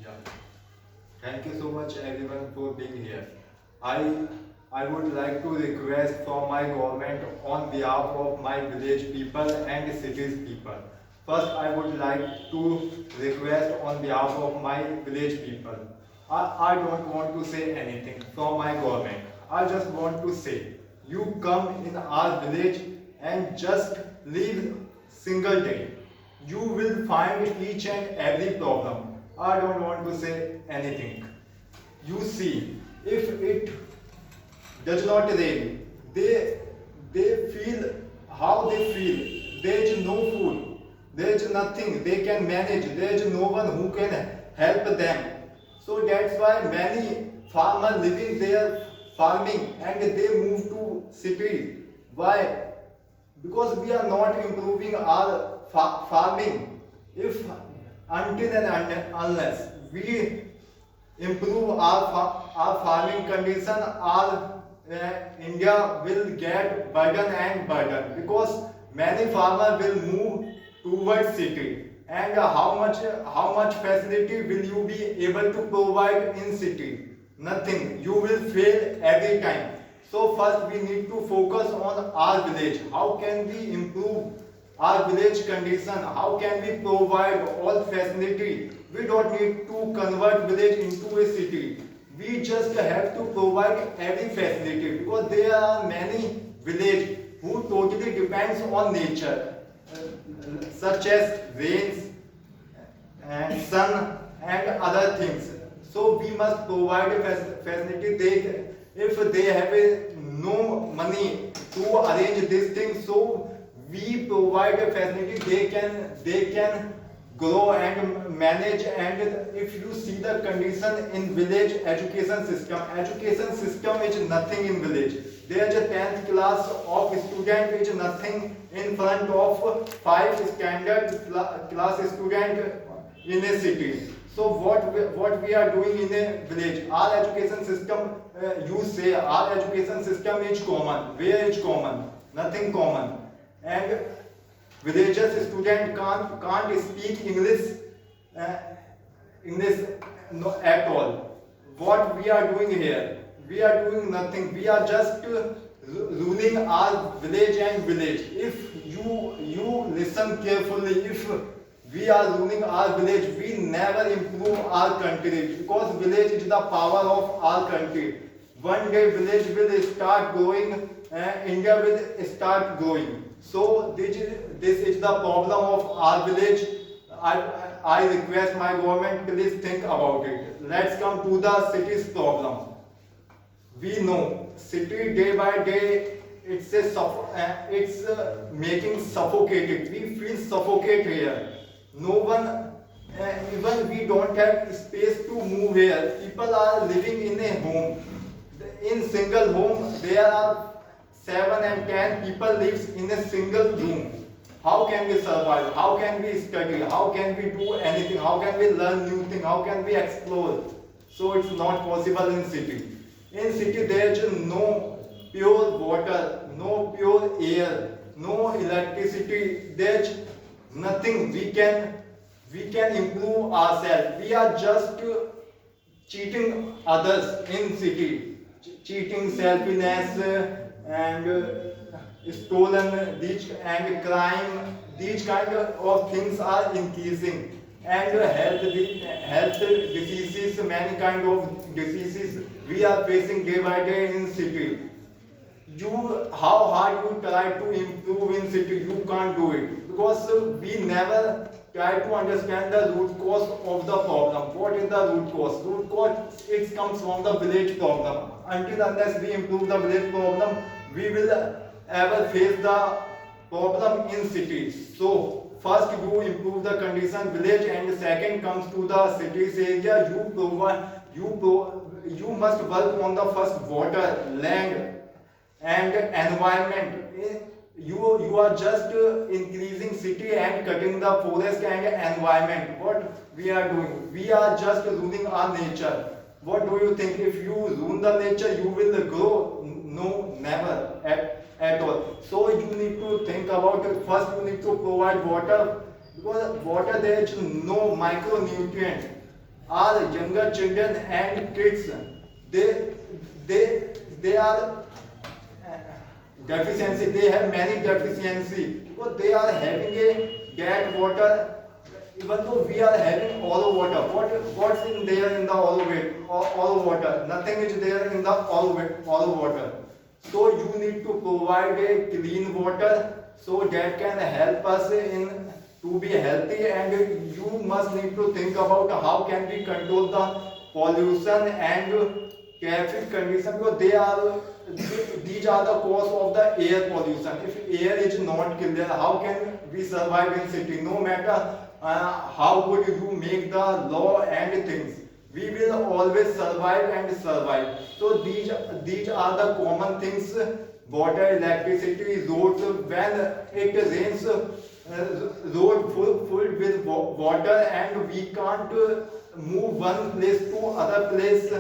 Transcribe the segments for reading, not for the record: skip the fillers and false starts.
Yeah. Thank you so much everyone for being here. I I would like to request from my government on behalf of my village people and cities people. First, I would like to request on behalf of my village people. I don't want to say anything from my government. I just want to say, you come in our village and just live single day. You will find each and every problem. I don't want to say anything. You see, if it does not rain, they feel how they feel. There is no food, there is nothing they can manage, there is no one who can help them. So that's why many farmers living there farming and they move to city. Why? Because we are not improving our farming. If until and unless we improve our farming condition, our India will get burden and burden, because many farmers will move towards city. And how much facility will you be able to provide in city? Nothing. You will fail every time. So first we need to focus on our village. How can we improve our village condition? How can we provide all facility? We don't need to convert village into a city. We just have to provide every facility, because there are many village who totally depends on nature, such as rains and sun and other things. So we must provide a facility. If they have no money to arrange this thing, so we provide a facility. They can grow and manage. And if you see the condition in village education system is nothing in village. There is a 10th class of student is nothing in front of 5 standard class student in a city. So what we are doing in a village, our education system, you say our education system is common. Where is common? Nothing common. And villagers student can't speak uh, English no, at all. What we are doing here? We are doing nothing. We are just ruling our village and village. If you listen carefully, if we are ruling our village, we never improve our country, because village is the power of our country. One day village will start growing, India will start growing. So this is the problem of our village. I request my government, please think about it. Let's come to the city's problem. We know city day by day it's making suffocated. We feel suffocate here. No one, even we don't have space to move here. People are living in a home. In single home, there are 7 and 10 people lives in a single room. How can we survive? How can we study? How can we do anything? How can we learn new things? How can we explore? So it's not possible in city. In city there is no pure water, no pure air, no electricity. There's nothing we can improve ourselves. We are just cheating others in city, cheating, selfishness, and stolen, these and crime. These kind of things are increasing, and health diseases, many kind of diseases we are facing day by day in city. You How hard you try to improve in city, you can't do it, because we never try to understand the root cause of the problem. What is the root cause? It comes from the village problem. Until unless we improve the village problem, we will ever face the problem in cities. So first you improve the condition village, and second comes to the cities area. You must work on the first water, land and environment. You are just increasing city and cutting the forest and environment. What we are doing, we are just ruining our nature. What do you think? If you ruin the nature, you will grow? No, never at all. So you need to think about it. First you need to provide water, because water there is no micronutrient. our younger children and kids, they they are deficiency, they have many deficiency because they are having a get water, even though we are having all water. What's in there in the all water? Nothing is there in the all water. So you need to provide a clean water, so that can help us in to be healthy, and you must need to think about how can we control the pollution and traffic condition, because these are the cause of the air pollution. If air is not clear, how can we survive in city? No matter how good you make the law and things, we will always survive and survive. So these are the common things: water, electricity, roads. When it rains, road full with water, and we can't move one place to other place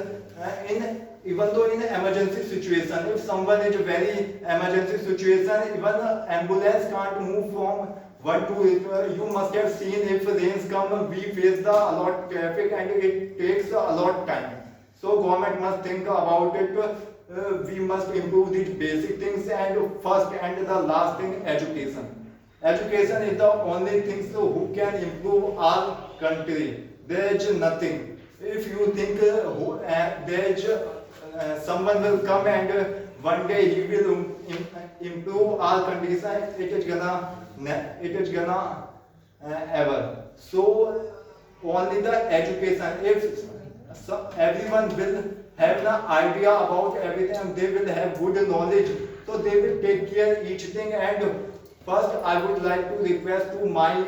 in even though in emergency situation. If someone is very emergency situation, even ambulance can't move from one to you must have seen, if rains come, we face the a lot traffic and it takes a lot time. So government must think about it. We must improve these basic things, and first and the last thing, education. Education is the only thing who can improve our country. There is nothing. If you think there is someone will come and one day he will improve our condition, it is gonna ever. So only the education. If everyone will have an idea about everything, and they will have good knowledge, so they will take care each thing. And first I would like to request to my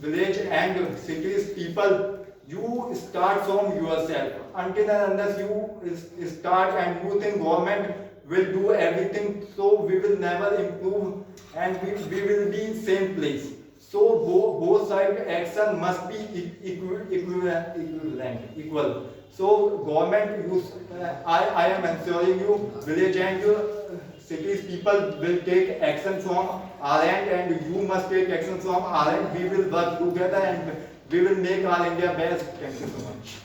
village and cities people, you start from yourself. Until and unless you start and you think government will do everything, so we will never improve, and we will be same place. So both side action must be equal. So government use, I am ensuring you, village and cities people will take action from our end, and you must take action from our end. We will work together and we will make our India best. Thank you so much.